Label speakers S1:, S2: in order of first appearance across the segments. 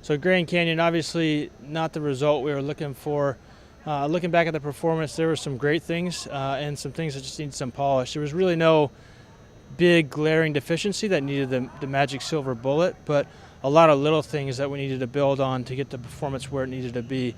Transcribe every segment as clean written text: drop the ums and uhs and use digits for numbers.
S1: So Grand Canyon, obviously not the result we were looking for. Looking back at the performance, there were some great things and some things that just needed some polish. There was really no big glaring deficiency that needed the magic silver bullet, but a lot of little things that we needed to build on to get the performance where it needed to be.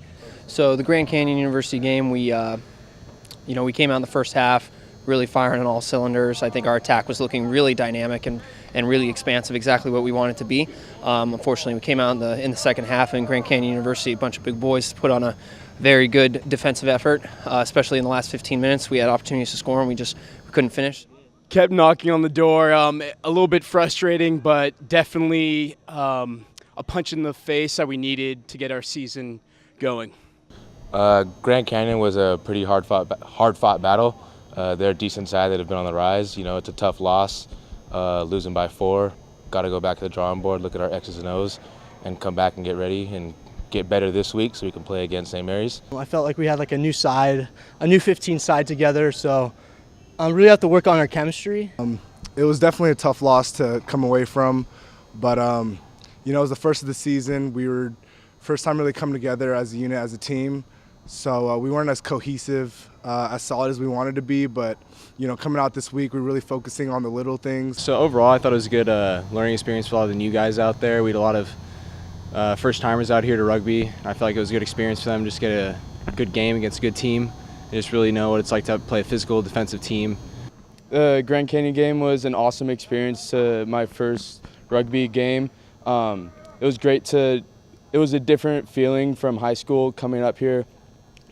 S2: So the Grand Canyon University game, we came out in the first half really firing on all cylinders. I think our attack was looking really dynamic and really expansive, exactly what we wanted it to be. Unfortunately, we came out in the second half, and Grand Canyon University, a bunch of big boys, put on a very good defensive effort, especially in the last 15 minutes. We had opportunities to score, and we couldn't finish.
S3: Kept knocking on the door, a little bit frustrating, but definitely a punch in the face that we needed to get our season going.
S4: Grand Canyon was a pretty hard-fought battle. They're a decent side that have been on the rise. You know, it's a tough loss, losing by 4. Got to go back to the drawing board, look at our X's and O's, and come back and get ready and get better this week so we can play against St. Mary's.
S5: I felt like we had like a new side, a new 15 side together, so really have to work on our chemistry.
S6: It was definitely a tough loss to come away from, but it was the first of the season. We were first time really coming together as a unit, as a team. So we weren't as cohesive, as solid as we wanted to be, but coming out this week, we're really focusing on the little things.
S7: So overall, I thought it was a good learning experience for a lot of the new guys out there. We had a lot of first-timers out here to rugby. I felt like it was a good experience for them, just get a good game against a good team and just really know what it's like to play a physical, defensive team.
S3: The Grand Canyon game was an awesome experience to my first rugby game. It was great it was a different feeling from high school coming up here.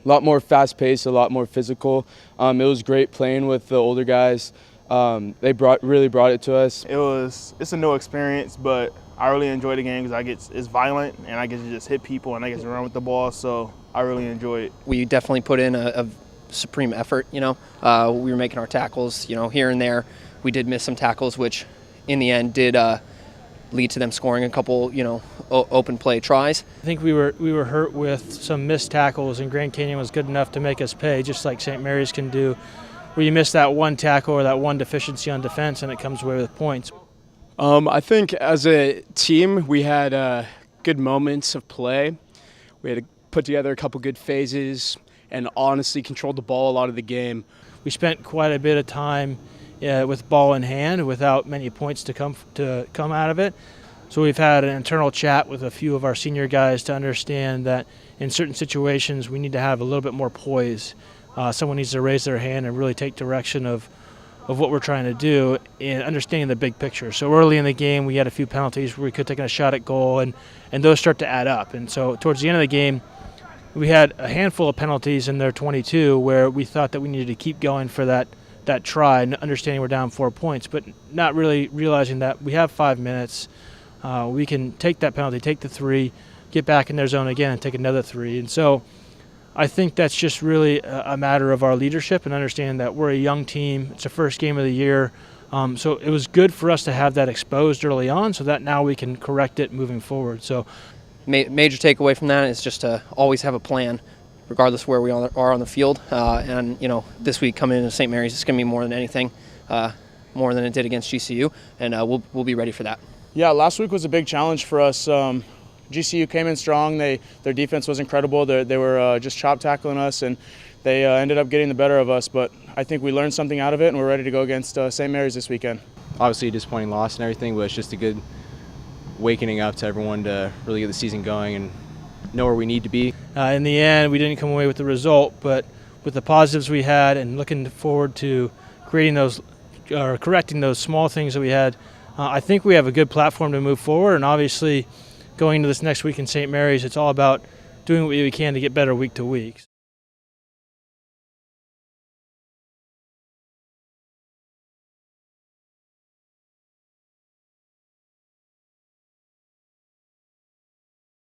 S3: A lot more fast-paced, a lot more physical. It was great playing with the older guys. They really brought it to us.
S8: It's a new experience, but I really enjoy the game because it's violent and I get to just hit people and I get to run with the ball, so I really enjoy it.
S2: We definitely put in a supreme effort. We were making our tackles, here and there. We did miss some tackles, which in the end did lead to them scoring a couple, open play tries.
S1: I think we were hurt with some missed tackles, and Grand Canyon was good enough to make us pay, just like St. Mary's can do, where you miss that one tackle or that one deficiency on defense and it comes away with points.
S3: I think as a team, we had good moments of play. We had to put together a couple good phases and honestly controlled the ball a lot of the game.
S1: We spent quite a bit of time with ball in hand without many points to come out of it. So we've had an internal chat with a few of our senior guys to understand that in certain situations we need to have a little bit more poise. Someone needs to raise their hand and really take direction of what we're trying to do and understanding the big picture. So early in the game we had a few penalties where we could have taken a shot at goal, and those start to add up. And so towards the end of the game we had a handful of penalties in their 22 where we thought that we needed to keep going for that try, and understanding we're down 4 points, but not really realizing that we have 5 minutes. We can take that penalty, take the 3, get back in their zone again and take another 3. And so I think that's just really a matter of our leadership and understanding that we're a young team. It's the first game of the year. So it was good for us to have that exposed early on so that now we can correct it moving forward. So
S2: major takeaway from that is just to always have a plan, regardless of where we are on the field. And this week coming into St. Mary's, it's going to be more than anything, more than it did against GCU, and we'll be ready for that.
S9: Yeah, last week was a big challenge for us. GCU came in strong. Their defense was incredible. They were just chop tackling us, and they ended up getting the better of us. But I think we learned something out of it, and we're ready to go against St. Mary's this weekend.
S7: Obviously a disappointing loss and everything, but it's just a good wakening up to everyone to really get the season going and know where we need to be.
S1: In the end, we didn't come away with the result, but with the positives we had and looking forward to correcting those small things that we had, I think we have a good platform to move forward. And obviously, going into this next week in St. Mary's, it's all about doing what we can to get better week to week.